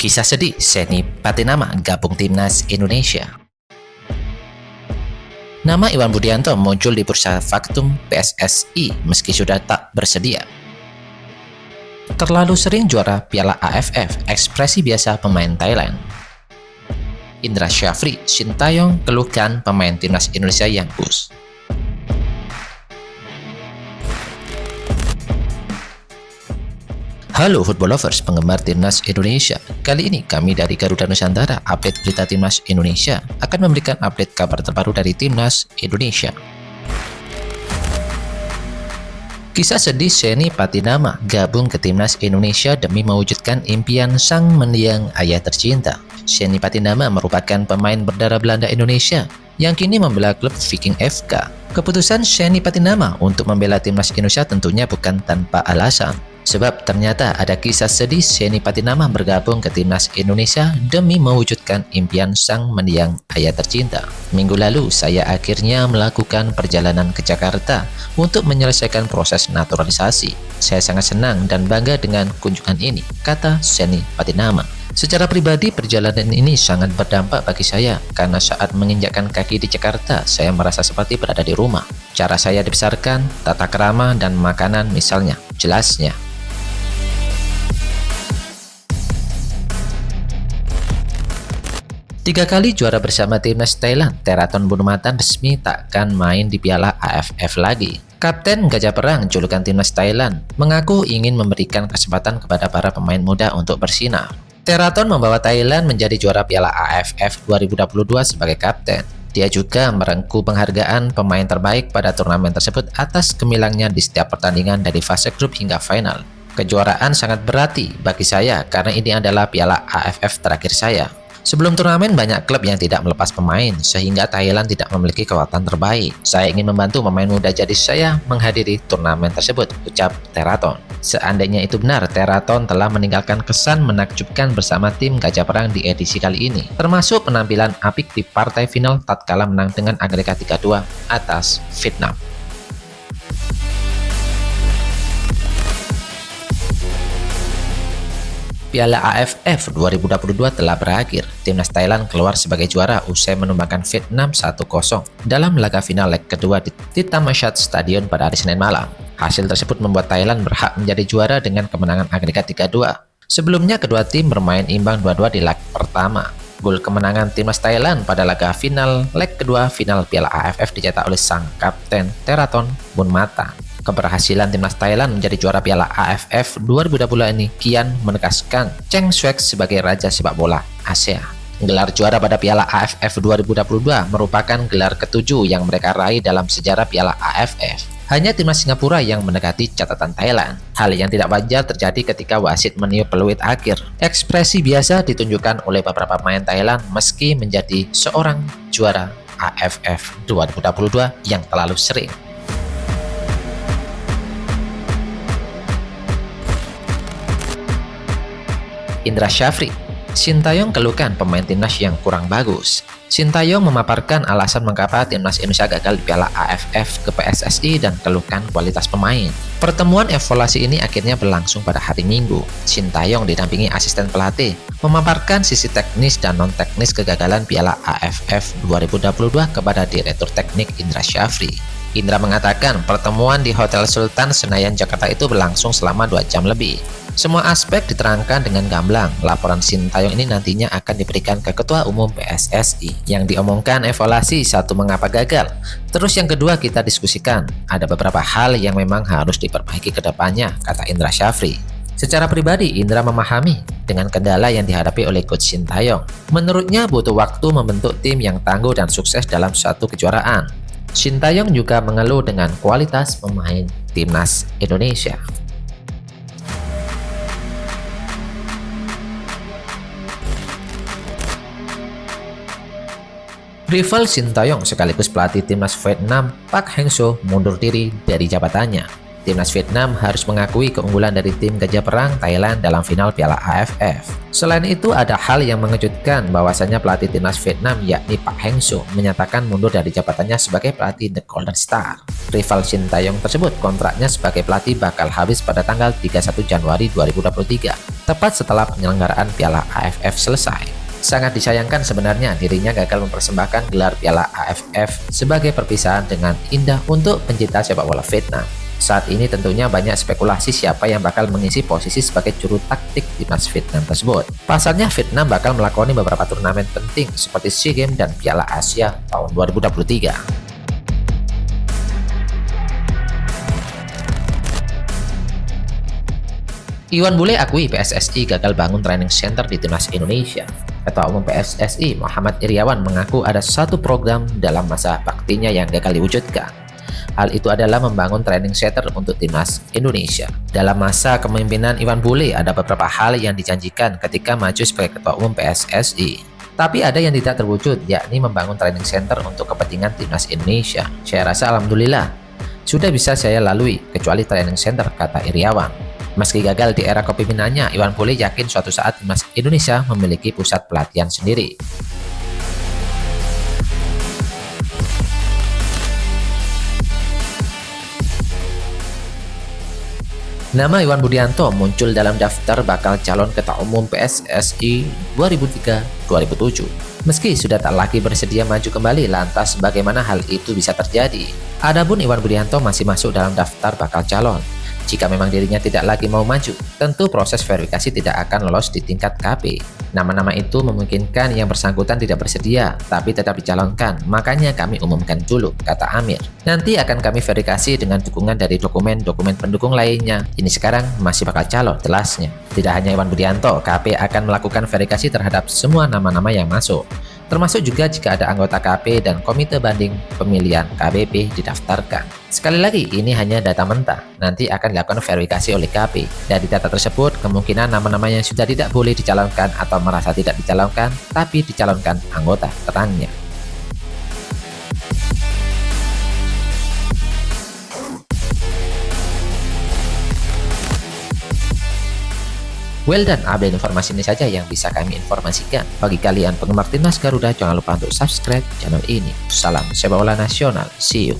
Kisah sedih Seni Patinama gabung timnas Indonesia. Nama Iwan Budianto muncul di bursa faktum PSSI meski sudah tak bersedia. Terlalu sering juara Piala AFF, ekspresi biasa pemain Thailand. Indra Syafri, Sintayong keluhkan pemain timnas Indonesia yang bus. Halo football lovers, penggemar timnas Indonesia. Kali ini kami dari Garuda Nusantara, update berita timnas Indonesia, akan memberikan update kabar terbaru dari timnas Indonesia. Kisah sedih Seni Patinama gabung ke timnas Indonesia demi mewujudkan impian sang mendiang ayah tercinta. Seni Patinama merupakan pemain berdarah Belanda Indonesia yang kini membela klub Viking FK. Keputusan Seni Patinama untuk membela timnas Indonesia tentunya bukan tanpa alasan. Sebab ternyata ada kisah sedih Seni Patinama bergabung ke timnas Indonesia demi mewujudkan impian sang mendiang ayah tercinta. Minggu lalu saya akhirnya melakukan perjalanan ke Jakarta untuk menyelesaikan proses naturalisasi. Saya sangat senang dan bangga dengan kunjungan ini, kata Seni Patinama. Secara pribadi perjalanan ini sangat berdampak bagi saya karena saat menginjakkan kaki di Jakarta saya merasa seperti berada di rumah. Cara saya dibesarkan, tata krama dan makanan misalnya, jelasnya. Tiga kali juara bersama timnas Thailand, Theraton Bunumatan resmi takkan main di Piala AFF lagi. Kapten Gajah Perang julukan timnas Thailand mengaku ingin memberikan kesempatan kepada para pemain muda untuk bersinar. Theraton membawa Thailand menjadi juara Piala AFF 2022 sebagai kapten. Dia juga merengkuh penghargaan pemain terbaik pada turnamen tersebut atas gemilangnya di setiap pertandingan dari fase grup hingga final. Kejuaraan sangat berarti bagi saya karena ini adalah Piala AFF terakhir saya. Sebelum turnamen banyak klub yang tidak melepas pemain sehingga Thailand tidak memiliki kekuatan terbaik. Saya ingin membantu pemain muda jadi saya menghadiri turnamen tersebut, ucap Theraton. Seandainya itu benar, Theraton telah meninggalkan kesan menakjubkan bersama tim Gajah Perang di edisi kali ini, termasuk penampilan apik di partai final tatkala menang dengan agregat 3-2 atas Vietnam. Piala AFF 2022 telah berakhir. Timnas Thailand keluar sebagai juara usai menumbangkan Vietnam 1-0 dalam laga final leg kedua di Thammasat Stadion pada hari Senin malam. Hasil tersebut membuat Thailand berhak menjadi juara dengan kemenangan agregat 3-2. Sebelumnya kedua tim bermain imbang 2-2 di leg pertama. Gol kemenangan timnas Thailand pada laga final leg kedua final Piala AFF dicetak oleh sang kapten Theraton Bunumatan. Keberhasilan timnas Thailand menjadi juara Piala AFF 2020 ini kian menegaskan Cheng Swek sebagai raja sepak bola Asia. Gelar juara pada Piala AFF 2022 merupakan gelar ketujuh yang mereka raih dalam sejarah Piala AFF. Hanya timnas Singapura yang mendekati catatan Thailand. Hal yang tidak wajar terjadi ketika wasit meniup peluit akhir. Ekspresi biasa ditunjukkan oleh beberapa pemain Thailand meski menjadi seorang juara AFF 2022 yang terlalu sering. Indra Syafri, Sintayong keluhkan pemain timnas yang kurang bagus. Sintayong memaparkan alasan mengapa timnas Indonesia gagal di Piala AFF ke PSSI dan keluhkan kualitas pemain. Pertemuan evaluasi ini akhirnya berlangsung pada hari Minggu. Sintayong didampingi asisten pelatih, memaparkan sisi teknis dan non-teknis kegagalan Piala AFF 2022 kepada Direktur Teknik Indra Syafri. Indra mengatakan pertemuan di Hotel Sultan Senayan Jakarta itu berlangsung selama 2 jam lebih. Semua aspek diterangkan dengan gamblang. Laporan Sintayong ini nantinya akan diberikan ke Ketua Umum PSSI. Yang diomongkan evaluasi, satu mengapa gagal. Terus yang kedua kita diskusikan. Ada beberapa hal yang memang harus diperbaiki ke depannya, kata Indra Syafri. Secara pribadi, Indra memahami dengan kendala yang dihadapi oleh Coach Sintayong. Menurutnya butuh waktu membentuk tim yang tangguh dan sukses dalam suatu kejuaraan. Sintayong juga mengeluh dengan kualitas pemain timnas Indonesia. Rival Sintayong sekaligus pelatih timnas Vietnam Park Hang-seo mundur diri dari jabatannya. Timnas Vietnam harus mengakui keunggulan dari tim Gajah Perang Thailand dalam final Piala AFF. Selain itu, ada hal yang mengejutkan bahwasanya pelatih timnas Vietnam yakni Park Hang-seo menyatakan mundur dari jabatannya sebagai pelatih The Golden Star. Rival Shin Tae-yong tersebut kontraknya sebagai pelatih bakal habis pada tanggal 31 Januari 2023, tepat setelah penyelenggaraan Piala AFF selesai. Sangat disayangkan sebenarnya dirinya gagal mempersembahkan gelar Piala AFF sebagai perpisahan dengan indah untuk pencinta sepak bola Vietnam. Saat ini tentunya banyak spekulasi siapa yang bakal mengisi posisi sebagai juru taktik timnas Vietnam tersebut. Pasalnya Vietnam bakal melakoni beberapa turnamen penting seperti SEA Games dan Piala Asia tahun 2023. Iwan Bule akui PSSI gagal bangun training center di timnas Indonesia. Ketua Umum PSSI Muhammad Iryawan mengaku ada satu program dalam masa baktinya yang gagal diwujudkan. Hal itu adalah membangun training center untuk timnas Indonesia. Dalam masa kepemimpinan Iwan Bule, ada beberapa hal yang dijanjikan ketika maju sebagai Ketua Umum PSSI. Tapi ada yang tidak terwujud, yakni membangun training center untuk kepentingan timnas Indonesia. Saya rasa alhamdulillah, sudah bisa saya lalui, kecuali training center, kata Iryawan. Meski gagal di era kepemimpinannya, Iwan Bule yakin suatu saat timnas Indonesia memiliki pusat pelatihan sendiri. Nama Iwan Budianto muncul dalam daftar bakal calon Ketua Umum PSSI 2003-2007. Meski sudah tak lagi bersedia maju kembali, lantas bagaimana hal itu bisa terjadi? Adapun Iwan Budianto masih masuk dalam daftar bakal calon. Jika memang dirinya tidak lagi mau maju, tentu proses verifikasi tidak akan lolos di tingkat KP. Nama-nama itu memungkinkan yang bersangkutan tidak bersedia, tapi tetap dicalonkan, makanya kami umumkan dulu, kata Amir. Nanti akan kami verifikasi dengan dukungan dari dokumen-dokumen pendukung lainnya. Ini sekarang masih bakal calon, jelasnya. Tidak hanya Iwan Budianto, KP akan melakukan verifikasi terhadap semua nama-nama yang masuk, termasuk juga jika ada anggota KP dan komite banding pemilihan KBP didaftarkan. Sekali lagi, ini hanya data mentah, nanti akan dilakukan verifikasi oleh KP. Dari data tersebut, kemungkinan nama-nama yang sudah tidak boleh dicalonkan atau merasa tidak dicalonkan, tapi dicalonkan anggota, terangnya. Well, dan update informasi ini saja yang bisa kami informasikan. Bagi kalian penggemar timnas Garuda, jangan lupa untuk subscribe channel ini. Salam sepak bola nasional, see you.